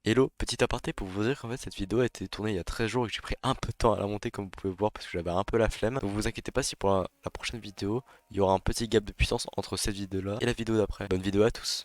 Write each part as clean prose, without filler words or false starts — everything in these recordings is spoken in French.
Hello, petit aparté pour vous dire qu'en fait cette vidéo a été tournée il y a 13 jours et que j'ai pris un peu de temps à la monter comme vous pouvez voir parce que j'avais un peu la flemme. Donc vous inquiétez pas si pour la prochaine vidéo il y aura un petit gap de puissance entre cette vidéo là et la vidéo d'après. Bonne vidéo à tous.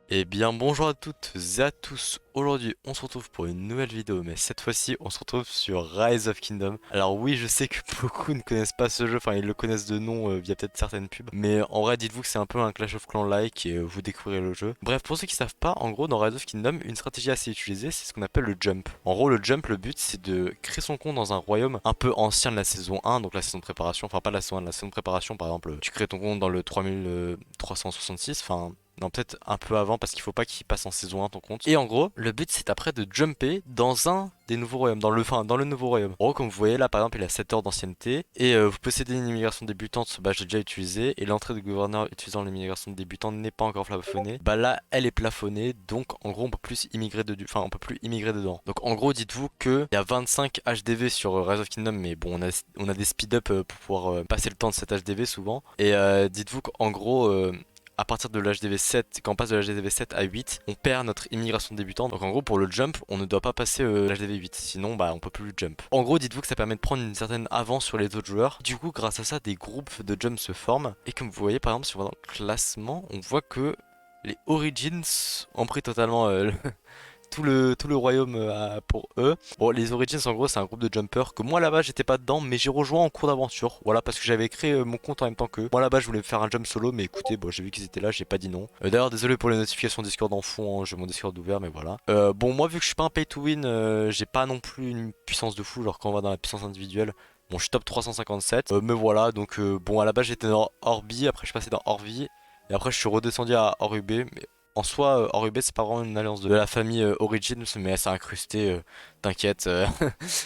Eh bien bonjour à toutes et à tous, aujourd'hui on se retrouve pour une nouvelle vidéo mais cette fois-ci on se retrouve sur Rise of Kingdom. Alors oui je sais que beaucoup ne connaissent pas ce jeu, enfin ils le connaissent de nom via peut-être certaines pubs. Mais en vrai dites-vous que c'est un peu un Clash of Clans-like et vous découvrirez le jeu. Bref pour ceux qui savent pas, en gros dans Rise of Kingdom une stratégie assez utilisée c'est ce qu'on appelle le jump. En gros le jump, le but c'est de créer son compte dans un royaume un peu ancien de la saison 1, donc la saison de préparation, enfin pas la saison 1, la saison de préparation par exemple. Tu crées ton compte dans le 3366, enfin non, peut-être un peu avant parce qu'il faut pas qu'il passe en saison 1 ton compte. Et en gros, le but c'est après de jumper dans un des nouveaux royaumes, dans le nouveau royaume. En gros, comme vous voyez là, par exemple, il a 7 heures d'ancienneté et vous possédez une immigration débutante, bah j'ai déjà utilisé. Et l'entrée de gouverneur utilisant l'immigration débutante n'est pas encore plafonnée. Bah là, elle est plafonnée, donc en gros, on peut plus immigrer on peut plus immigrer dedans. Donc en gros, dites-vous que il y a 25 HDV sur Rise of Kingdom, mais bon, on a des speed-up pour pouvoir passer le temps de cet HDV souvent. Et dites-vous qu'en gros à partir de l'HDV 7, quand on passe de l'HDV 7 à 8, on perd notre immigration débutante. Donc en gros pour le jump, on ne doit pas passer l'HDV 8, sinon bah on peut plus le jump. En gros dites-vous que ça permet de prendre une certaine avance sur les autres joueurs. Du coup grâce à ça des groupes de jump se forment. Et comme vous voyez par exemple si on va dans le classement, on voit que les Origins ont pris totalement tout le royaume pour eux. Bon, les Origins en gros c'est un groupe de jumpers que moi là-bas j'étais pas dedans mais j'ai rejoint en cours d'aventure. Voilà parce que j'avais créé mon compte en même temps qu'eux. Moi là-bas je voulais faire un jump solo mais écoutez bon j'ai vu qu'ils étaient là, j'ai pas dit non. D'ailleurs désolé pour les notifications Discord en fond, hein, j'ai mon Discord ouvert mais voilà. Bon moi vu que je suis pas un pay to win, j'ai pas non plus une puissance de fou genre quand on va dans la puissance individuelle. Bon je suis top 357 mais voilà donc bon à la base j'étais dans Orbi, après je suis passé dans Orvi. Et après je suis redescendu à Orub, mais en soi, Orub c'est pas vraiment une alliance de la famille Origins, mais c'est incrusté, t'inquiète,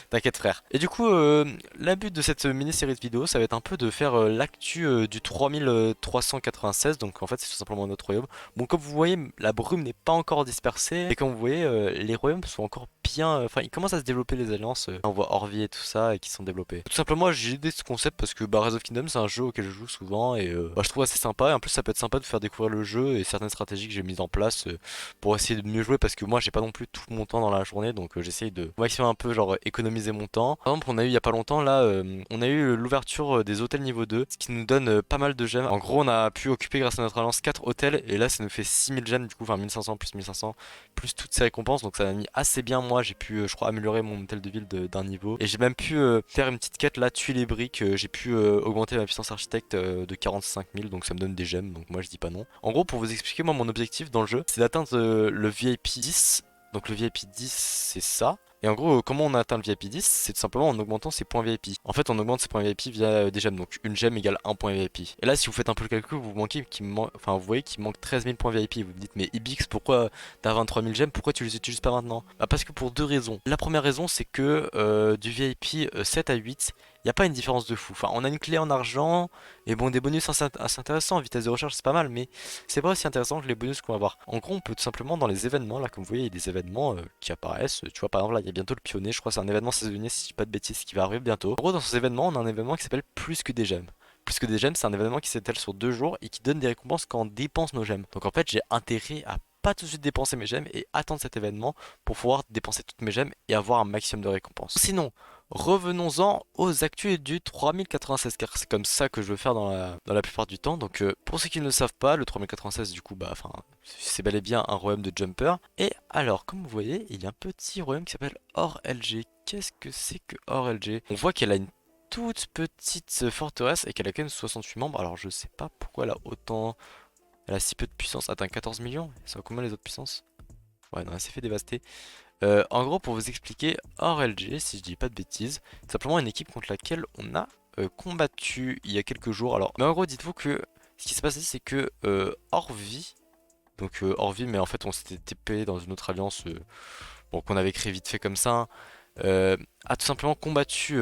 t'inquiète frère. Et du coup, la but de cette mini-série de vidéos, ça va être un peu de faire l'actu du 3396, donc en fait c'est tout simplement notre royaume. Bon, comme vous voyez, la brume n'est pas encore dispersée, et comme vous voyez, les royaumes sont encore bien... Enfin, ils commencent à se développer les alliances, on voit Orvi et tout ça, et qui sont développés. Tout simplement, j'ai aidé ce concept parce que bah, Rise of Kingdom, c'est un jeu auquel je joue souvent, et bah, je trouve assez sympa, et en plus ça peut être sympa de faire découvrir le jeu et certaines stratégies que j'ai mises en place pour essayer de mieux jouer, parce que moi j'ai pas non plus tout mon temps dans la journée, donc j'essaye de au maximum un peu genre économiser mon temps. Par exemple, on a eu il y a pas longtemps là, on a eu l'ouverture des hôtels niveau 2, ce qui nous donne pas mal de gemmes. En gros, on a pu occuper grâce à notre alliance 4 hôtels, et là ça nous fait 6000 gemmes du coup, enfin 1500 plus 1500 plus toutes ces récompenses, donc ça m'a mis assez bien. Moi j'ai pu je crois améliorer mon hôtel de ville d'un niveau, et j'ai même pu faire une petite quête là, tuer les briques. J'ai pu augmenter ma puissance architecte de 45 000, donc ça me donne des gemmes, donc moi je dis pas non. En gros, pour vous expliquer, moi mon objectif dans le jeu c'est d'atteindre le VIP 10. Donc le VIP 10 c'est ça. Et en gros, comment on atteint le VIP 10? C'est tout simplement en augmentant ses points VIP. En fait, on augmente ses points VIP via des gemmes. Donc une gemme égale un point VIP. Et là, si vous faites un peu le calcul, enfin, vous voyez qu'il manque 13 000 points VIP. Vous me dites, mais Ibix, pourquoi t'as 23 000 gemmes? Pourquoi tu les utilises pas maintenant? Bah, parce que pour deux raisons. La première raison, c'est que du VIP 7 à 8, il n'y a pas une différence de fou. Enfin, on a une clé en argent, et bon, des bonus assez intéressants. Vitesse de recharge, c'est pas mal, mais c'est pas aussi intéressant que les bonus qu'on va avoir. En gros, on peut tout simplement dans les événements, là, comme vous voyez, il y a des événements qui apparaissent. Tu vois, par exemple, là, il y a bientôt le pionnier. Je crois que c'est un événement saisonnier, si je dis pas de bêtises, qui va arriver bientôt. En gros, dans ces événements, on a un événement qui s'appelle Plus que des gemmes. Plus que des gemmes, c'est un événement qui s'étale sur 2 jours et qui donne des récompenses quand on dépense nos gemmes. Donc en fait, j'ai intérêt à pas tout de suite dépenser mes gemmes et attendre cet événement pour pouvoir dépenser toutes mes gemmes et avoir un maximum de récompenses. Sinon, revenons-en aux actus du 3096, car c'est comme ça que je veux faire dans la plupart du temps. Donc pour ceux qui ne le savent pas, le 3096 du coup bah enfin c'est bel et bien un royaume de jumper. Et alors comme vous voyez, il y a un petit royaume qui s'appelle Or-LG. Qu'est-ce que c'est que Or-LG? On voit qu'elle a une toute petite forteresse et qu'elle a quand même 68 membres. Alors je sais pas pourquoi elle a autant... Elle a si peu de puissance. Atteint 14 millions. Ça va combien les autres puissances? Ouais non, elle s'est fait dévaster. En gros, pour vous expliquer, ORLG, si je dis pas de bêtises, c'est simplement une équipe contre laquelle on a combattu il y a quelques jours. Alors, mais en gros, dites-vous que ce qui s'est passé, c'est que Orvi, donc Orvi, mais en fait, on s'était TP dans une autre alliance, bon, qu'on avait créé vite fait comme ça, hein, a tout simplement combattu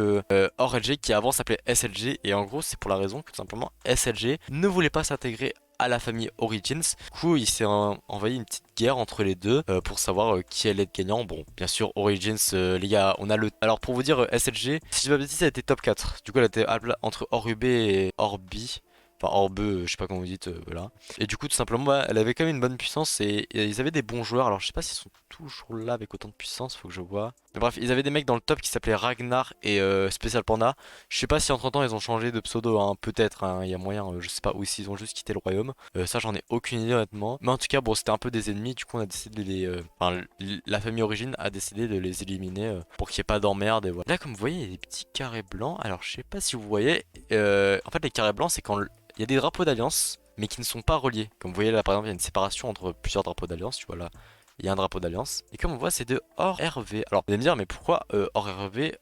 ORLG qui avant s'appelait SLG. Et en gros, c'est pour la raison que tout simplement SLG ne voulait pas s'intégrer à la famille Origins. Du coup, il s'est envoyé une petite guerre entre les deux pour savoir qui allait être gagnant. Bon, bien sûr, Origins, les gars, on a le... Alors, pour vous dire, SLG, si je dis pas de bêtises, elle était top 4. Du coup, elle était entre Orub et Orbi. Enfin orbe, je sais pas comment vous dites, voilà. Et du coup tout simplement bah, elle avait quand même une bonne puissance et ils avaient des bons joueurs. Alors je sais pas s'ils sont toujours là avec autant de puissance, faut que je vois. Mais bref, ils avaient des mecs dans le top qui s'appelaient Ragnar et Special Panda. Je sais pas si entre temps ils ont changé de pseudo, hein, peut-être, hein, il y a moyen, je sais pas, ou s'ils ont juste quitté le royaume. Ça j'en ai aucune idée honnêtement. Mais en tout cas bon c'était un peu des ennemis, du coup on a décidé de les... Enfin la famille origine a décidé de les éliminer pour qu'il n'y ait pas d'emmerde et voilà. Là comme vous voyez il y a des petits carrés blancs. Alors je sais pas si vous voyez, en fait les carrés blancs c'est quand il y a des drapeaux d'alliance mais qui ne sont pas reliés. Comme vous voyez là par exemple il y a une séparation entre plusieurs drapeaux d'alliance, tu vois là. Il y a un drapeau d'alliance. Et comme on voit, c'est de hors RV. Alors, vous allez me dire, mais pourquoi hors RV,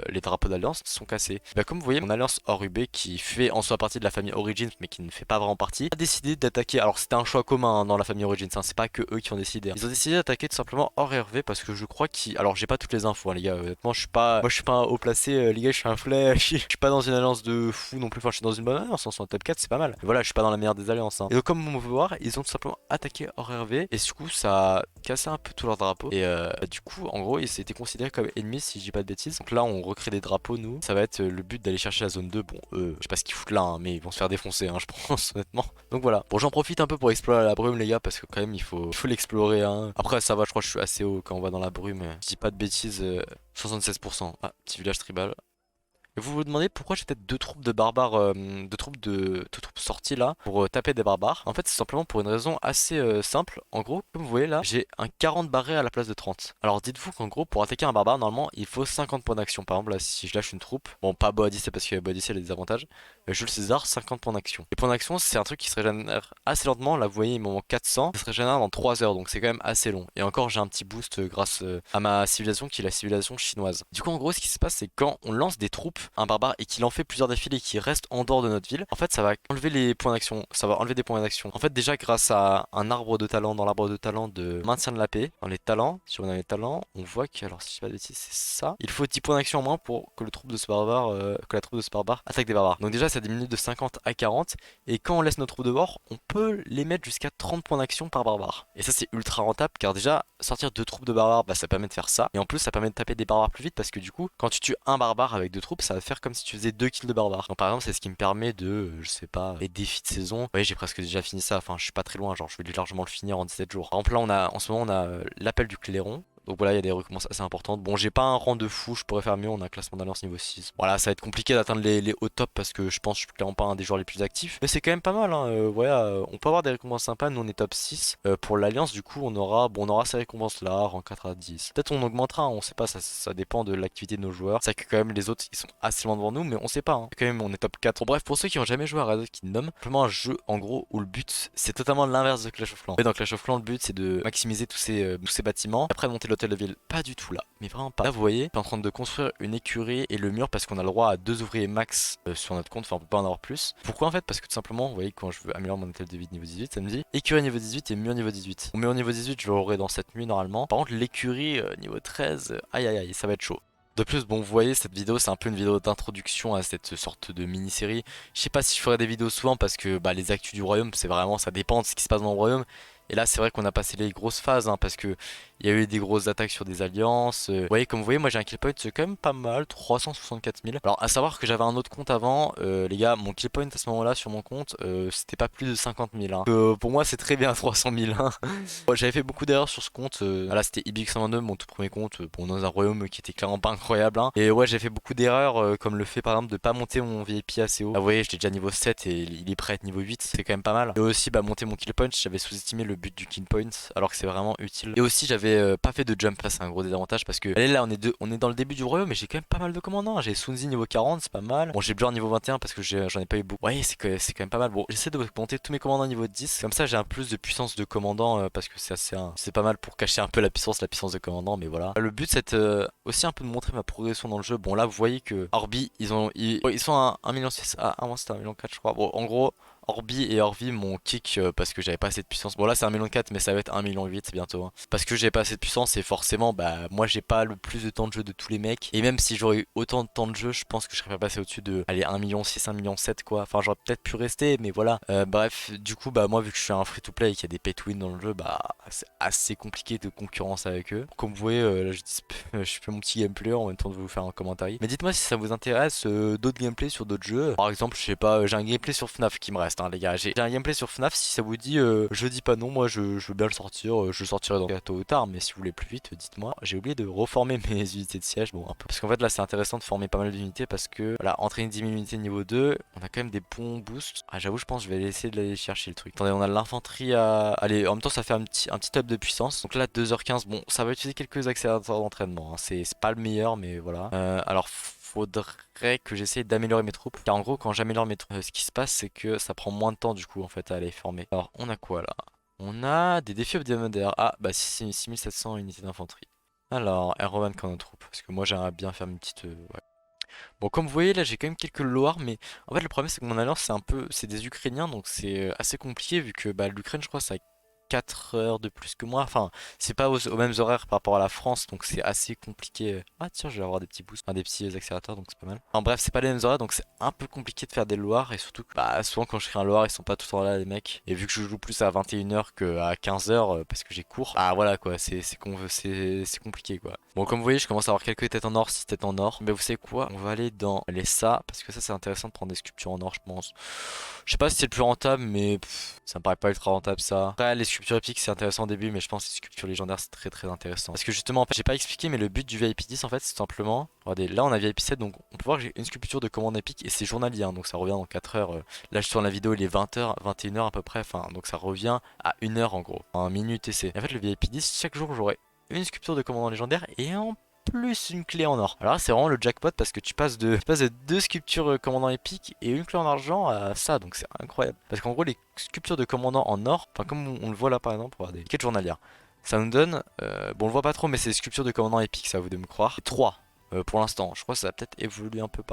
les drapeaux d'alliance sont cassés? Bah, comme vous voyez, mon alliance hors UB, qui fait en soi partie de la famille Origins, mais qui ne fait pas vraiment partie, a décidé d'attaquer. Alors, c'était un choix commun hein, dans la famille Origins, hein, c'est pas que eux qui ont décidé. Hein. Ils ont décidé d'attaquer tout simplement hors RV parce que je crois qu'ils. Alors, j'ai pas toutes les infos, hein, les gars. Honnêtement, je suis pas. Moi, je suis pas un haut placé, les gars, je suis un flèche. Je suis pas dans une alliance de fou non plus. Enfin, je suis dans une bonne alliance, en top 4, c'est pas mal. Mais voilà, je suis pas dans la meilleure des alliances. Hein. Et donc, comme on peut voir, ils ont tout simplement attaqué hors RV. Et du coup, ça a cassé un peu tout leur drapeau et du coup en gros ils étaient considérés comme ennemis si je dis pas de bêtises. Donc là on recrée des drapeaux nous. Ça va être le but d'aller chercher la zone 2. Bon je sais pas ce qu'ils foutent là hein, mais ils vont se faire défoncer hein, je pense honnêtement. Donc voilà. Bon j'en profite un peu pour explorer la brume les gars parce que quand même il faut l'explorer hein. Après ça va je crois que je suis assez haut quand on va dans la brume. Je dis pas de bêtises 76%. Ah petit village tribal. Et vous vous demandez pourquoi j'ai peut-être deux troupes de barbares, deux troupes sorties là pour taper des barbares. En fait, c'est simplement pour une raison assez simple. En gros, comme vous voyez là, j'ai un 40 barré à la place de 30. Alors dites-vous qu'en gros, pour attaquer un barbare, normalement, il faut 50 points d'action. Par exemple, là, si je lâche une troupe, bon, pas Boadicée parce que Boadicée elle a des avantages. Jules César, 50 points d'action. Les points d'action, c'est un truc qui se régénère assez lentement. Là, vous voyez, il m'en manque 400. Ça se régénère dans 3 heures, donc c'est quand même assez long. Et encore, j'ai un petit boost grâce à ma civilisation qui est la civilisation chinoise. Du coup, en gros, ce qui se passe, c'est quand on lance des troupes, un barbare, et qu'il en fait plusieurs défilés qui restent en dehors de notre ville, en fait, ça va enlever les points d'action. Ça va enlever des points d'action. En fait, déjà, grâce à un arbre de talent, dans l'arbre de talent de maintien de la paix, dans les talents, si on a les talents, on voit que, alors si je dis pas de bêtises, c'est ça. Il faut 10 points d'action en moins pour que le troupe de ce barbare, que la troupe de ce barbare attaque des barbares. Donc déjà, ça diminue de 50 à 40. Et quand on laisse notre troupe de bord, on peut les mettre jusqu'à 30 points d'action par barbare. Et ça, c'est ultra rentable car déjà, sortir deux troupes de barbares, bah, ça permet de faire ça. Et en plus, ça permet de taper des barbares plus vite parce que du coup, quand tu tues un barbare avec deux troupes, ça va faire comme si tu faisais 2 kills de barbares. Donc par exemple, c'est ce qui me permet de, je sais pas, les défis de saison. Vous voyez, j'ai presque déjà fini ça. Enfin, je suis pas très loin, genre je vais largement le finir en 17 jours. Par exemple, là, en ce moment, on a l'appel du clairon. Donc voilà, il y a des recommences assez importantes. Bon, j'ai pas un rang de fou, je pourrais faire mieux. On a un classement d'alliance niveau 6. Voilà, ça va être compliqué d'atteindre les hauts top parce que je pense que je suis clairement pas un des joueurs les plus actifs. Mais c'est quand même pas mal, hein. Voilà, on peut avoir des récompenses sympas. Nous, on est top 6. Pour l'alliance, du coup, on aura ces récompenses là, rang 4 à 10. Peut-être on augmentera, on sait pas, ça dépend de l'activité de nos joueurs. C'est que quand même les autres, ils sont assez loin devant nous, mais on sait pas. Hein. Quand même, on est top 4. Bon, bref, pour ceux qui ont jamais joué à Rise of Kingdom, simplement un jeu en gros où le but c'est totalement l'inverse de Clash of Clans. Et dans Clash of Clans, le but c'est de maximiser tous ces bâtiments. Après, monter l'hôtel de ville, pas du tout là, mais vraiment pas. Là, vous voyez, on est en train de construire une écurie et le mur parce qu'on a le droit à 2 ouvriers max sur notre compte, enfin on peut pas en avoir plus. Pourquoi en fait? Parce que tout simplement, vous voyez, quand je veux améliorer mon hôtel de vie niveau 18, ça me dit écurie niveau 18 et mur niveau 18. Mon mur niveau 18, je l'aurai dans cette nuit normalement. Par contre, l'écurie niveau 13, aïe aïe aïe, ça va être chaud. De plus, bon, vous voyez, cette vidéo, c'est un peu une vidéo d'introduction à cette sorte de mini-série. Je sais pas si je ferai des vidéos souvent parce que bah, les actus du royaume, c'est vraiment, ça dépend de ce qui se passe dans le royaume. Et là, c'est vrai qu'on a passé les grosses phases, hein, parce que il y a eu des grosses attaques sur des alliances. Vous voyez, comme vous voyez, moi j'ai un kill point, c'est quand même pas mal, 364 000. Alors, à savoir que j'avais un autre compte avant, les gars, mon kill point à ce moment-là sur mon compte, c'était pas plus de 50 000. Hein. Pour moi, c'est très bien 300 000. Hein. Bon, j'avais fait beaucoup d'erreurs sur ce compte. Là, c'était Ibix122, mon tout premier compte, bon, dans un royaume qui était clairement pas incroyable. Hein. Et ouais, j'ai fait beaucoup d'erreurs, comme le fait par exemple de pas monter mon VIP assez haut. Là, vous voyez, j'étais déjà niveau 7 et il est prêt à être niveau 8, c'est quand même pas mal. Et aussi, bah, monter mon kill point, j'avais sous-estimé le but du kill point, alors que c'est vraiment utile. Et aussi, j'avais pas fait de jump, ça c'est un gros désavantage parce que allez, là, on est dans le début du royaume, mais j'ai quand même pas mal de commandants. J'ai Sunzi niveau 40, c'est pas mal. Bon, j'ai Blur niveau 21 parce que j'en ai pas eu beaucoup. Ouais, c'est quand même pas mal. Bon, j'essaie de monter tous mes commandants niveau 10, comme ça j'ai un plus de puissance de commandant parce que c'est assez, c'est pas mal pour cacher un peu la puissance de commandant, mais voilà. Le but c'est aussi un peu de montrer ma progression dans le jeu. Bon, là, vous voyez que Orbi, ils sont à 1,6 million, ah, avant c'était 1,4 million je crois. Bon, en gros, Orbi et Orvi m'ont kick parce que j'avais pas assez de puissance. Bon là c'est 1,4 million mais ça va être 1,8 million bientôt hein. Parce que j'ai pas assez de puissance et forcément bah moi j'ai pas le plus de temps de jeu de tous les mecs. Et même si j'aurais eu autant de temps de jeu je pense que je serais pas passé au-dessus de allez 1,6 million, 1,7 million quoi. Enfin j'aurais peut-être pu rester mais voilà. Bref du coup bah moi vu que je suis un free to play et qu'il y a des pay to win dans le jeu bah c'est assez compliqué de concurrence avec eux. Comme vous voyez là je fais mon petit gameplay en même temps de vous faire un commentaire. Mais dites-moi si ça vous intéresse d'autres gameplays sur d'autres jeux. Par exemple je sais pas j'ai un gameplay sur FNAF qui me reste hein, les gars. J'ai un gameplay sur FNAF si ça vous dit je dis pas non moi je veux bien le sortir. Je le sortirai dans tôt ou tard mais si vous voulez plus vite dites-moi. J'ai oublié de reformer mes unités de siège bon un peu. Parce qu'en fait là c'est intéressant de former pas mal d'unités parce que voilà entraîner 10 000 unités niveau 2 on a quand même des bons boosts. Ah j'avoue je pense que je vais essayer de aller chercher le truc. Attendez on a l'infanterie à... Allez en même temps ça fait un petit up de puissance. Donc là 2h15 bon ça va utiliser quelques accélérateurs d'entraînement hein. C'est pas le meilleur mais voilà. Alors faudrait que j'essaye d'améliorer mes troupes. Car en gros quand j'améliore mes troupes ce qui se passe c'est que ça prend moins de temps du coup en fait à les former. Alors on a quoi là? On a des défis hebdomadaires. Ah bah 6700 unités d'infanterie. Alors Aeroman quand nos troupes. Parce que moi j'aimerais bien faire une petite... ouais. Bon comme vous voyez là j'ai quand même quelques loirs mais en fait le problème c'est que mon alliance c'est un peu... c'est des Ukrainiens donc c'est assez compliqué vu que bah, l'Ukraine je crois ça 4 heures de plus que moi. Enfin, c'est pas aux mêmes horaires par rapport à la France, donc c'est assez compliqué. Ah tiens, je vais avoir des petits boosts, enfin, des petits accélérateurs, donc c'est pas mal. En bref, c'est pas les mêmes horaires, donc c'est un peu compliqué de faire des loirs. Et surtout que bah, souvent quand je crée un loir, ils sont pas tout le temps là, les mecs. Et vu que je joue plus à 21h qu'à 15h parce que j'ai cours, bah voilà quoi, c'est compliqué quoi. Bon, comme vous voyez, je commence à avoir quelques têtes en or, 6 têtes en or. Mais vous savez quoi? On va aller dans les ça, parce que ça c'est intéressant de prendre des sculptures en or, je pense. Je sais pas si c'est le plus rentable, mais ça me paraît pas ultra rentable ça. Après, les sculptures épiques c'est intéressant au début, mais je pense que les sculptures légendaires c'est très intéressant. Parce que justement, en fait, j'ai pas expliqué, mais le but du VIP 10 en fait, c'est simplement. Regardez, là on a VIP 7, donc on peut voir que j'ai une sculpture de commande épique et c'est journalier, hein, donc ça revient dans 4 heures. Là, je tourne la vidéo, il est 20h, 21h à peu près, enfin, donc ça revient à 1 heure en gros, en minute essai. Et en fait, le VIP 10, chaque jour j'aurai une sculpture de commandant légendaire et en plus une clé en or. Alors là c'est vraiment le jackpot parce que tu passes de 2 sculptures commandant épiques et une clé en argent à ça, donc c'est incroyable. Parce qu'en gros les sculptures de commandant en or, enfin comme on le voit là par exemple, regardez, quête journalière, ça nous donne, bon on le voit pas trop mais c'est des sculptures de commandant épiques, ça vous de me croire, 3 pour l'instant. Je crois que ça va peut-être évoluer un peu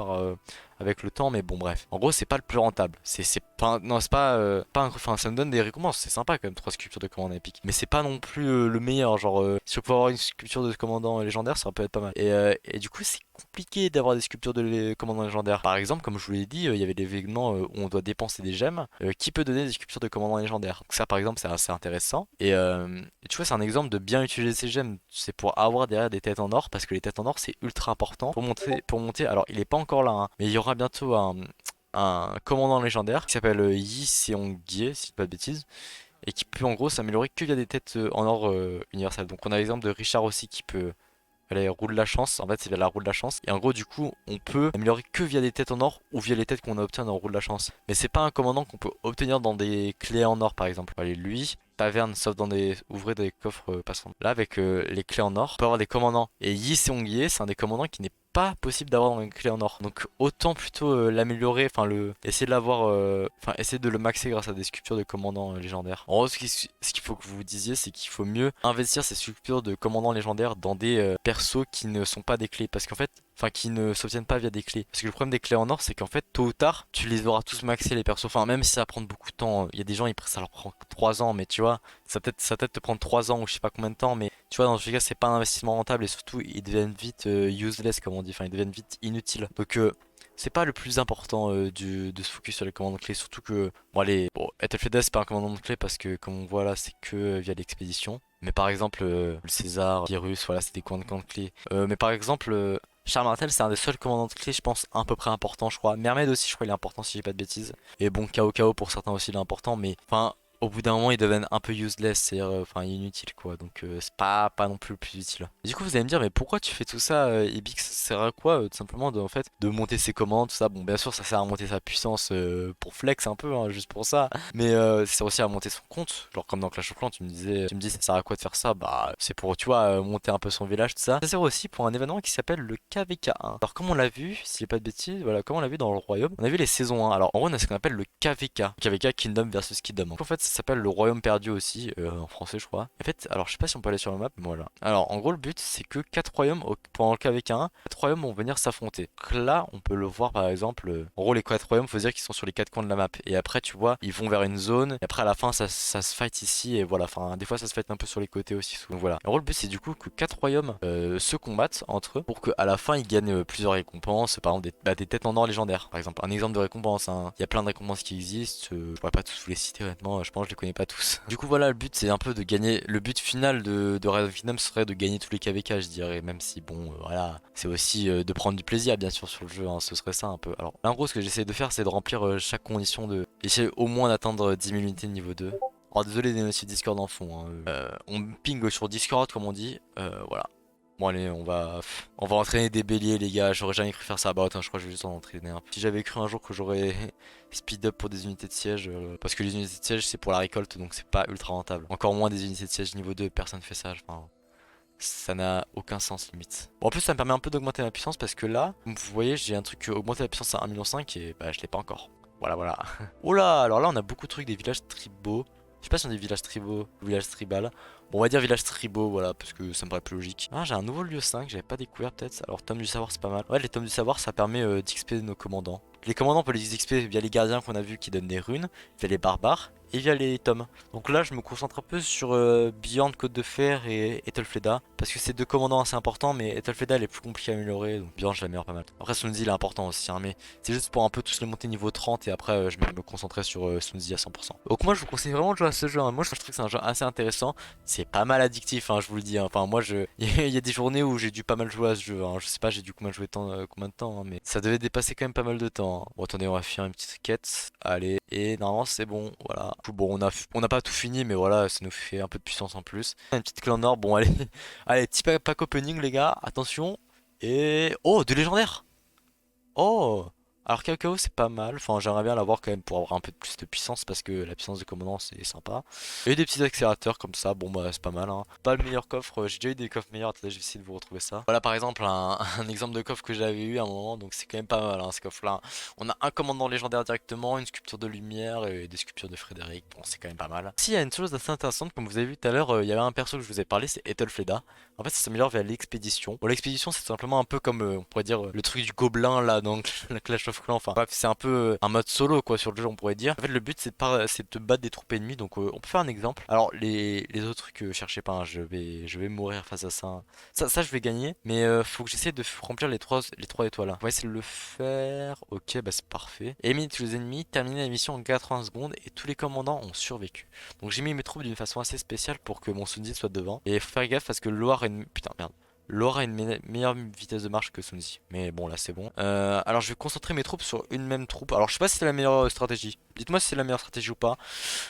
avec le temps, mais bon bref. En gros c'est pas le plus rentable, c'est pas, non c'est pas enfin ça me donne des récompenses, c'est sympa quand même 3 sculptures de commandant épique. Mais c'est pas non plus le meilleur, genre si on peut avoir une sculpture de commandant légendaire ça peut être pas mal. Et du coup c'est compliqué d'avoir des sculptures de commandant légendaire. Par exemple comme je vous l'ai dit, il y avait des événements où on doit dépenser des gemmes qui peut donner des sculptures de commandant légendaire. Donc ça par exemple c'est assez intéressant. Et tu vois c'est un exemple de bien utiliser ces gemmes, c'est pour avoir derrière des têtes en or parce que les têtes en or c'est ultra important pour monter. Alors il est pas encore là hein, mais il y aura bientôt un commandant légendaire qui s'appelle Yi Seong-gie, si je dis pas de bêtises, et qui peut en gros s'améliorer que via des têtes en or universelles. Donc on a l'exemple de Richard aussi qui peut aller roue de la chance, en fait c'est via la roue de la chance. Et en gros du coup on peut améliorer que via des têtes en or ou via les têtes qu'on a obtenues dans roue de la chance. Mais c'est pas un commandant qu'on peut obtenir dans des clés en or par exemple. Allez lui, taverne sauf dans des... ouvrez des coffres passants. Là avec les clés en or, on peut avoir des commandants. Et Yi Seong-gie c'est un des commandants qui n'est pas possible d'avoir dans une clé en or. Donc autant plutôt l'améliorer, enfin essayer de l'avoir, enfin essayer de le maxer grâce à des sculptures de commandants légendaires. En gros ce qu'il faut que vous vous disiez c'est qu'il faut mieux investir ces sculptures de commandants légendaires dans des persos qui ne sont pas des clés. Parce qu'en fait, enfin qui ne s'obtiennent pas via des clés. Parce que le problème des clés en or c'est qu'en fait tôt ou tard tu les auras tous maxés les persos. Enfin même si ça va prendre beaucoup de temps, il y a des gens ça leur prend 3 ans mais tu vois, ça peut-être te prendre 3 ans ou je sais pas combien de temps mais tu vois dans tous les cas c'est pas un investissement rentable et surtout ils deviennent vite useless comme on dit, enfin ils deviennent vite inutiles. Donc c'est pas le plus important de se focus sur les commandants de clés, surtout que bon allez, bon, Ethelflaed c'est pas un commandant de clé parce que comme on voit là c'est que via l'expédition. Mais par exemple le César, Virus, voilà c'est des commandants de clés. Mais par exemple Charles Martel c'est un des seuls commandants de clés je pense à peu près important je crois. Mermaid aussi je crois il est important si j'ai pas de bêtises. Et bon KO pour certains aussi il est important mais enfin au bout d'un moment ils deviennent un peu useless, c'est-à-dire enfin inutiles quoi, donc c'est pas non plus le plus utile. Et du coup vous allez me dire mais pourquoi tu fais tout ça Ibix, ça sert à quoi tout simplement de, en fait, de monter ses commandes, tout ça, bon bien sûr ça sert à monter sa puissance pour flex un peu, hein, juste pour ça, mais ça sert aussi à monter son compte, genre comme dans Clash of Clans tu me dis ça sert à quoi de faire ça, bah c'est pour tu vois monter un peu son village tout ça. Ça sert aussi pour un événement qui s'appelle le KVK1. Alors comme on l'a vu, si j'ai pas de bêtises, voilà comme on l'a vu dans le royaume, on a vu les saisons 1, alors en gros on a ce qu'on appelle le KVK, KVK Kingdom versus Kingdom. Donc, en fait ça s'appelle le royaume perdu aussi, en français je crois. En fait, alors je sais pas si on peut aller sur la map, mais voilà. Alors en gros le but c'est que 4 royaumes, pendant le cas avec un, 4 royaumes vont venir s'affronter. Donc là on peut le voir par exemple, en gros les 4 royaumes faut dire qu'ils sont sur les 4 coins de la map. Et après tu vois, ils vont vers une zone, et après à la fin ça se fight ici, et voilà. Enfin des fois ça se fight un peu sur les côtés aussi. Donc voilà. En gros le but c'est du coup que 4 royaumes se combattent entre eux pour qu'à la fin ils gagnent plusieurs récompenses, par exemple des têtes en or légendaires. Par exemple un exemple de récompense, hein. Il y a plein de récompenses qui existent, je pourrais pas tous vous les citer honnêtement, je pense que je les connais pas tous. Du coup voilà, le but c'est un peu de gagner, le but final de Rise of Kingdom serait de gagner tous les KVK je dirais, même si bon voilà, c'est aussi de prendre du plaisir bien sûr sur le jeu, hein, ce serait ça un peu. Alors là en gros ce que j'essaie de faire c'est de remplir chaque condition, de essayer au moins d'atteindre 10 000 unités de niveau 2. Alors désolé des notifications Discord en fond, hein. On ping sur Discord comme on dit, voilà. Bon allez, on va entraîner des béliers les gars, j'aurais jamais cru faire ça. Bah attends, je crois que je vais juste en entraîner un peu. Si j'avais cru un jour que j'aurais speed up pour des unités de siège, parce que les unités de siège c'est pour la récolte donc c'est pas ultra rentable. Encore moins des unités de siège niveau 2, personne fait ça, enfin, ça n'a aucun sens limite. Bon en plus ça me permet un peu d'augmenter ma puissance parce que là, comme vous voyez j'ai un truc augmenter la puissance à 1,5 million et bah je l'ai pas encore. Voilà voilà. Oh là, alors là on a beaucoup de trucs, des villages tribaux. Je sais pas si on dit village tribaux ou village tribal. Bon, on va dire village tribaux, voilà, parce que ça me paraît plus logique. Ah, j'ai un nouveau lieu 5, j'avais pas découvert peut-être. Alors, tome du savoir, c'est pas mal. Ouais, les tomes du savoir, ça permet d'XP nos commandants. Les commandants, on peut les XP via les gardiens qu'on a vu qui donnent des runes, via les barbares et via les tomes. Donc là, je me concentre un peu sur Beyond, Côte de Fer et Ethelfleda, parce que c'est deux commandants assez importants, mais Ethelfleda elle est plus compliquée à améliorer, donc Beyond je l'améliore pas mal. Après, Sunzi il est important aussi, hein, mais c'est juste pour un peu tous les monter niveau 30 et après je vais me concentrer sur Sunzi à 100%. Donc moi, je vous conseille vraiment de jouer à ce jeu, hein. Moi, je trouve que c'est un jeu assez intéressant. C'est pas mal addictif, hein, je vous le dis, hein. Enfin, moi, il y a des journées où j'ai dû pas mal jouer à ce jeu, hein. Je sais pas, j'ai dû combien de temps, hein, mais ça devait dépasser quand même pas mal de temps, hein. Bon, attendez, on va faire une petite quête. Allez, et normalement, c'est bon, voilà. Bon, on n'a pas tout fini, mais voilà, ça nous fait un peu de puissance en plus. Une petite clé en or, bon, allez, allez, petit pack opening, les gars, attention. Et. Oh, de légendaire! Oh! Alors Cacao c'est pas mal, enfin j'aimerais bien l'avoir quand même pour avoir un peu de plus de puissance parce que la puissance de commandant c'est sympa. Et des petits accélérateurs comme ça, bon bah c'est pas mal, hein. Pas le meilleur coffre, j'ai déjà eu des coffres meilleurs, attendez je vais essayer de vous retrouver ça. Voilà par exemple un exemple de coffre que j'avais eu à un moment, donc c'est quand même pas mal, hein, ce coffre là. On a un commandant légendaire directement, une sculpture de lumière et des sculptures de Frédéric, bon c'est quand même pas mal. Si, il y a une chose assez intéressante, comme vous avez vu tout à l'heure, il y avait un perso que je vous ai parlé, c'est Ethelfleda. En fait, ça s'améliore via l'expédition. Bon, l'expédition, c'est simplement un peu comme, on pourrait dire, le truc du gobelin là dans la Clash of Clans. Enfin, bref, c'est un peu un mode solo quoi sur le jeu, on pourrait dire. En fait, le but, c'est de battre des troupes ennemies. Donc, on peut faire un exemple. Alors, les autres trucs, cherchez pas, hein, je vais mourir face à ça, hein. Ça, je vais gagner. Mais faut que j'essaie de remplir les trois étoiles là. On va essayer de le faire. Ok, bah c'est parfait. Éliminer tous les ennemis, terminer la mission en 80 secondes et tous les commandants ont survécu. Donc, j'ai mis mes troupes d'une façon assez spéciale pour que mon Sunzi soit devant. Et faut faire gaffe parce que Loire a une. Putain, merde. Loire a une meilleure vitesse de marche que Sunzi. Mais bon, là c'est bon. Alors je vais concentrer mes troupes sur une même troupe. Alors je sais pas si c'est la meilleure stratégie. Dites-moi si c'est la meilleure stratégie ou pas.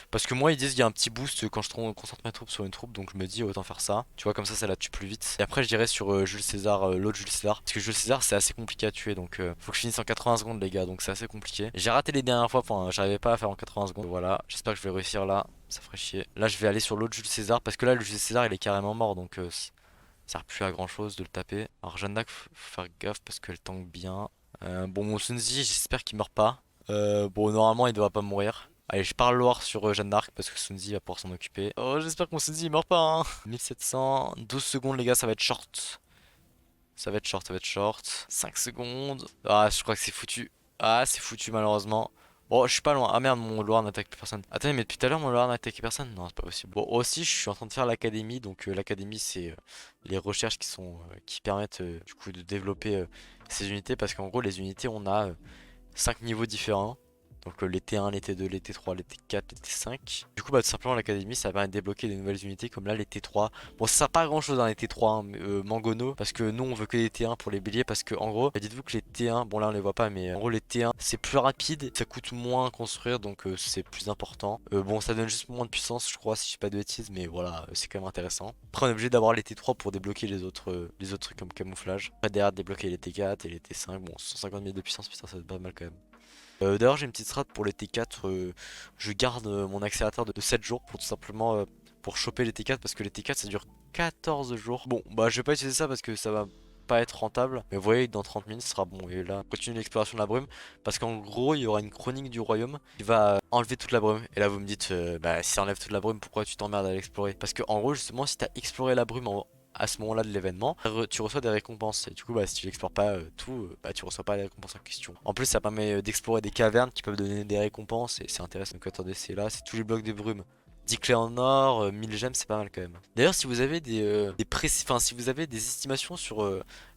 Parce que moi ils disent qu'il y a un petit boost quand je concentre mes troupes sur une troupe. Donc je me dis autant faire ça. Tu vois, comme ça la tue plus vite. Et après je dirais sur Jules César, l'autre Jules César. Parce que Jules César c'est assez compliqué à tuer. Donc faut que je finisse en 80 secondes les gars. Donc c'est assez compliqué. J'ai raté les dernières fois. Enfin, j'arrivais pas à faire en 80 secondes. Voilà. J'espère que je vais réussir là. Ça ferait chier. Là je vais aller sur l'autre Jules César. Parce que là le Jules César il est carrément mort. Donc ça sert plus à grand chose de le taper. Alors Jeanne d'Arc, faut faire gaffe parce qu'elle tank bien. Bon, mon Sunzi, j'espère qu'il meurt pas. Bon, normalement, il devra pas mourir. Allez, je parle Loire sur Jeanne d'Arc parce que Sunzi va pouvoir s'en occuper. Oh, j'espère que mon Sunzi il meurt pas, hein. 1700, 12 secondes, les gars, ça va être short. Ça va être short, ça va être short. 5 secondes. Ah, je crois que c'est foutu. Ah, c'est foutu, malheureusement. Bon, je suis pas loin. Ah merde, mon Loire n'attaque plus personne. Attendez, mais depuis tout à l'heure, mon Loire n'attaque personne? Non, c'est pas possible. Bon, aussi, je suis en train de faire l'académie. Donc, l'académie, c'est les recherches qui permettent du coup de développer ces unités. Parce qu'en gros, les unités, on a 5 niveaux différents. Donc les T1, les T2, les T3, les T4, les T5. Du coup, bah, tout simplement, l'académie, ça permet de débloquer des nouvelles unités comme là, les T3. Bon, ça sert pas à grand chose, hein, les T3, hein, Mangono. Parce que nous, on veut que les T1 pour les béliers. Parce que en gros, dites-vous que les T1, bon là, on les voit pas, mais en gros, les T1, c'est plus rapide, ça coûte moins à construire, donc c'est plus important. Bon, ça donne juste moins de puissance, je crois, si je dis pas de bêtises, mais voilà, c'est quand même intéressant. Après, on est obligé d'avoir les T3 pour débloquer les autres trucs comme camouflage. Après, derrière, débloquer les T4 et les T5. Bon, 150 000 de puissance, putain, ça va être pas mal quand même. D'ailleurs j'ai une petite strat pour les T4, je garde mon accélérateur de 7 jours pour tout simplement pour choper les T4 parce que les T4 ça dure 14 jours. Bon bah je vais pas utiliser ça parce que ça va pas être rentable. Mais vous voyez que dans 30 minutes ce sera bon. Et là, on continue l'exploration de la brume. Parce qu'en gros, il y aura une chronique du royaume qui va enlever toute la brume. Et là, vous me dites, bah si ça enlève toute la brume, pourquoi tu t'emmerdes à l'explorer? Parce que en gros, justement, si t'as exploré la brume à ce moment-là de l'événement, tu reçois des récompenses. Et du coup, bah, si tu l'explores pas tout, bah, tu reçois pas les récompenses en question. En plus, ça permet d'explorer des cavernes qui peuvent donner des récompenses. Et c'est intéressant. Donc attendez, c'est là, c'est tous les blocs de brume. 10 clés en or, 1000 gemmes, c'est pas mal quand même. D'ailleurs, si vous avez si vous avez des estimations sur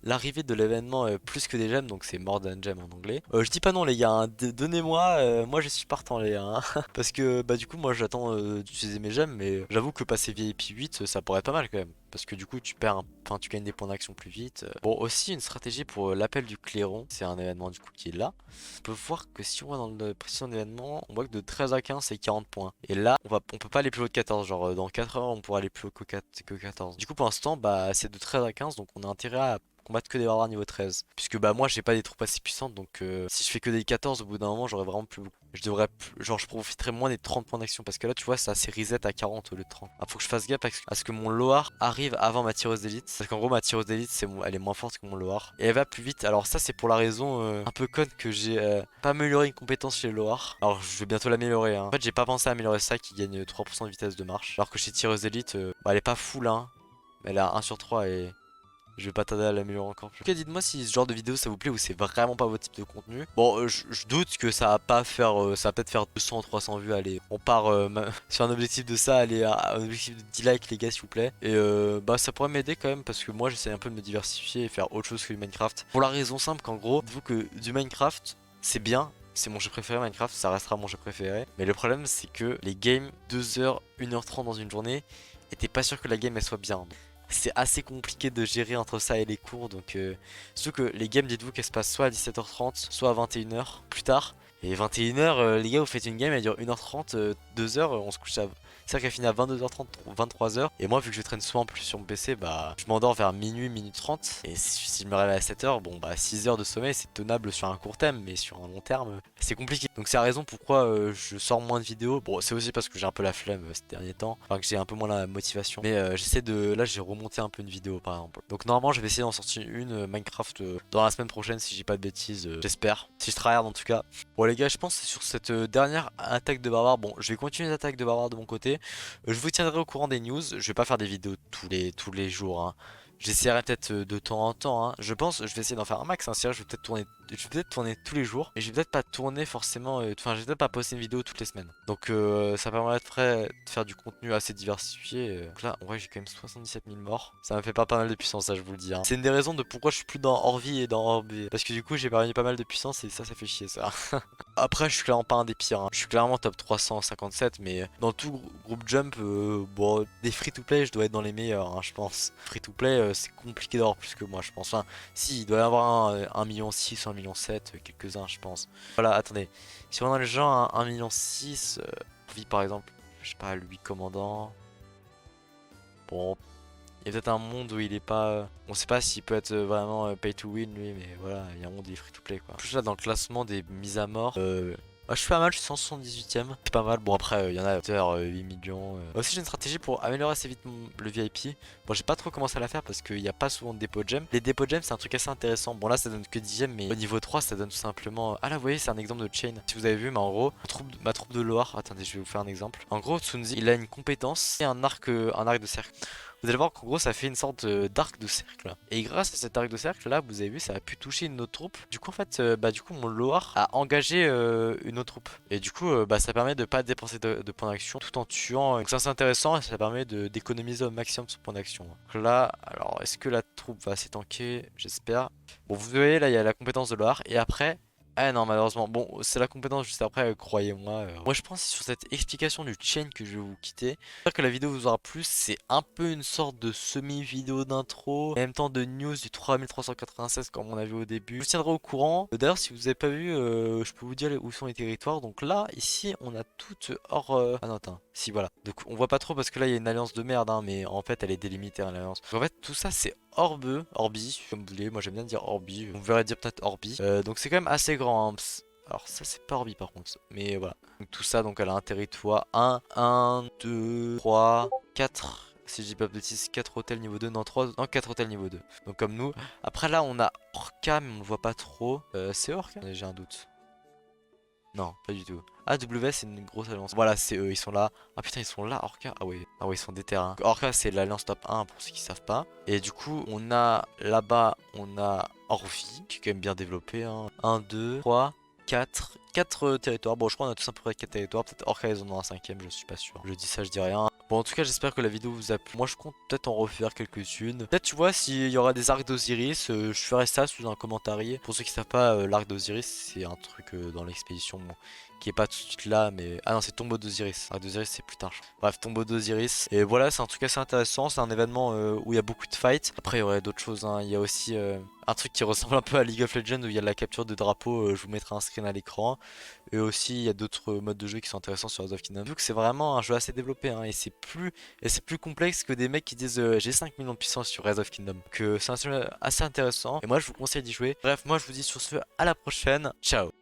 l'arrivée de l'événement plus que des gemmes, donc c'est more than gem en anglais. Je dis pas non les gars, hein, donnez-moi, moi je suis partant les gars. Hein. Parce que bah du coup moi j'attends d'utiliser mes gemmes, mais j'avoue que passer VIP 8 ça pourrait être pas mal quand même. Parce que du coup tu perds, enfin tu gagnes des points d'action plus vite. Bon aussi une stratégie pour l'appel du clairon, c'est un événement du coup qui est là. On peut voir que si on va dans le précision d'événement, on voit que de 13 à 15 c'est 40 points. Et là on peut pas aller plus haut de 14, genre dans 4 heures on pourra aller plus haut que 14. Du coup pour l'instant bah c'est de 13 à 15 donc on a intérêt à combattre que des barbares niveau 13. Puisque bah moi j'ai pas des troupes assez puissantes donc si je fais que des 14 au bout d'un moment j'aurais vraiment plus beaucoup. Je devrais genre je profiterai moins des 30 points d'action parce que là tu vois ça c'est reset à 40 au lieu de 30. Ah, faut que je fasse gaffe à ce que mon Loar arrive avant ma tireuse d'élite. Parce qu'en gros ma tireuse d'élite elle est moins forte que mon Loar. Et elle va plus vite. Alors ça c'est pour la raison un peu conne que j'ai pas amélioré une compétence chez Loar. Alors je vais bientôt l'améliorer hein. En fait j'ai pas pensé à améliorer ça qui gagne 3% de vitesse de marche. Alors que chez tireuse d'élite bah, elle est pas full hein. Mais elle a 1 sur 3 et je vais pas tarder à l'améliorer encore plus. Ok, dites-moi si ce genre de vidéo ça vous plaît ou c'est vraiment pas votre type de contenu. Bon, je doute que ça va pas faire, ça va peut-être faire 200 300 vues. Allez, on part sur un objectif de ça, allez, un objectif de 10 likes les gars s'il vous plaît. Et bah ça pourrait m'aider quand même parce que moi j'essaie un peu de me diversifier et faire autre chose que du Minecraft. Pour la raison simple qu'en gros, dites-vous que du Minecraft c'est bien. C'est mon jeu préféré Minecraft, ça restera mon jeu préféré. Mais le problème c'est que les games 2h, 1h30 dans une journée, et t'es pas sûr que la game elle soit bien. C'est assez compliqué de gérer entre ça et les cours donc surtout que les games dites-vous qu'elles se passent soit à 17h30 soit à 21h plus tard et 21h les gars vous faites une game elle dure 1h30 2h on se couche à c'est-à-dire qu'elle finit à 22h30 23h et moi vu que je traîne souvent plus sur mon PC bah je m'endors vers minuit 30 et si je me réveille à 7h bon bah 6 heures de sommeil c'est tenable sur un court terme mais sur un long terme c'est compliqué donc c'est la raison pourquoi je sors moins de vidéos. Bon c'est aussi parce que j'ai un peu la flemme ces derniers temps enfin que j'ai un peu moins la motivation mais j'essaie de là j'ai remonté un peu une vidéo par exemple donc normalement je vais essayer d'en sortir une Minecraft dans la semaine prochaine si j'ai pas de bêtises j'espère si je travaille en tout cas. Bon les gars je pense que c'est sur cette dernière attaque de barbares. Bon je vais continuer l'attaque de barbares de mon côté. Je vous tiendrai au courant des news. Je vais pas faire des vidéos tous les jours hein. J'essaierai peut-être de temps en temps hein. Je pense je vais essayer d'en faire un max hein. Je vais peut-être tourner tous les jours. Mais je vais peut-être pas tourner forcément. Enfin je vais peut-être pas poster une vidéo toutes les semaines. Donc ça permettrait de faire du contenu assez diversifié. Donc là en vrai j'ai quand même 77 000 morts. Ça me fait pas mal de puissance ça je vous le dis hein. C'est une des raisons de pourquoi je suis plus dans Orvi et dans Orbi. Parce que du coup j'ai perdu pas mal de puissance et ça fait chier ça. Après je suis clairement pas un des pires hein. Je suis clairement top 357 mais dans tout groupe jump bon des free to play je dois être dans les meilleurs hein, je pense. Free to play c'est compliqué d'avoir plus que moi je pense. Enfin si il doit y avoir un 1,6 million ou 1,7 million quelques-uns je pense. Voilà attendez. Si on a les gens à 1,6 million vie par exemple, je sais pas 8 commandants. Bon il y a peut-être un monde où il est pas. On sait pas s'il peut être vraiment pay to win lui, mais voilà, il y a un monde où il est free to play quoi. Plus là dans le classement des mises à mort, bah, je suis pas mal, je suis 178ème. C'est pas mal. Bon, après, il y en a peut-être 8 millions. Aussi, j'ai une stratégie pour améliorer assez vite le VIP. Bon, j'ai pas trop commencé à la faire parce qu'il n'y a pas souvent de dépôt de gemmes. Les dépôts de gemmes, c'est un truc assez intéressant. Bon, là, ça donne que 10ème, mais au niveau 3, ça donne tout simplement. Ah, là, vous voyez, c'est un exemple de chain. Si vous avez vu, mais en gros, ma troupe de Loire. Attendez, je vais vous faire un exemple. En gros, Tsunzi, il a une compétence et un arc de cercle. Vous allez voir qu'en gros ça fait une sorte d'arc de cercle. Et grâce à cet arc de cercle là, vous avez vu, ça a pu toucher une autre troupe. Du coup en fait, bah du coup mon Loar a engagé une autre troupe. Et du coup bah ça permet de pas dépenser de points d'action tout en tuant. Donc ça c'est intéressant et ça permet d'économiser au maximum son point d'action. Donc là, alors est-ce que la troupe va s'étanquer? J'espère. Bon vous voyez là il y a la compétence de Loar et après... Ah non malheureusement, bon c'est la compétence juste après, croyez-moi. Moi je pense que c'est sur cette explication du chain que je vais vous quitter. J'espère que la vidéo vous aura plu, c'est un peu une sorte de semi-vidéo d'intro, en même temps de news du 3396 comme on a vu au début. Je vous tiendrai au courant. D'ailleurs si vous n'avez pas vu, je peux vous dire où sont les territoires. Donc là, ici on a tout hors... Ah non attends, si voilà. Donc on voit pas trop parce que là il y a une alliance de merde, hein, mais en fait elle est délimitée à l'alliance. En fait tout ça c'est Orbi, comme vous voulez, moi j'aime bien dire Orbi, on verrait dire peut-être Orbi. Donc c'est quand même assez grand, hein. Alors ça c'est pas Orbi par contre, mais voilà. Donc tout ça, donc elle a un territoire 1, 2, 3, 4, si je dis pas de bêtises, 4 hôtels niveau 2, non 3, non 4 hôtels niveau 2. Donc comme nous. Après là on a Orca mais on le voit pas trop. C'est Orca? J'ai un doute. Non, pas du tout. AWS c'est une grosse alliance. Voilà, c'est eux, ils sont là. Ah putain, ils sont là, Orca. Ah ouais, ils sont des terrains. Orca c'est l'alliance top 1 pour ceux qui savent pas. Et du coup, on a là-bas, on a Orvi qui est quand même bien développé. Hein. 1, 2, 3, 4 territoires. Bon, je crois qu'on a tous à peu près 4 territoires. Peut-être Orca ils en ont un cinquième, je suis pas sûr. Je dis ça, je dis rien. Bon, en tout cas, j'espère que la vidéo vous a plu. Moi, je compte peut-être en refaire quelques-unes. Peut-être, tu vois, s'il y aura des arcs d'Osiris, je ferai ça sous un commentaire. Pour ceux qui savent pas, l'arc d'Osiris, c'est un truc dans l'expédition qui est pas tout de suite là, mais... Ah non, c'est tombeau d'Osiris. Arc d'Osiris, c'est plus tard. Bref, tombeau d'Osiris. Et voilà, c'est un truc assez intéressant. C'est un événement où il y a beaucoup de fights. Après, il y aurait d'autres choses. Hein. Il y a aussi un truc qui ressemble un peu à League of Legends où il y a de la capture de drapeau. Je vous mettrai un screen à l'écran. Et aussi, il y a d'autres modes de jeu qui sont intéressants sur Rise of Kingdom. Vu que c'est vraiment un jeu assez développé, hein, et c'est plus complexe que des mecs qui disent j'ai 5 millions de puissance sur Rise of Kingdom. Que c'est un jeu assez intéressant. Et moi, je vous conseille d'y jouer. Bref, moi, je vous dis sur ce, à la prochaine. Ciao.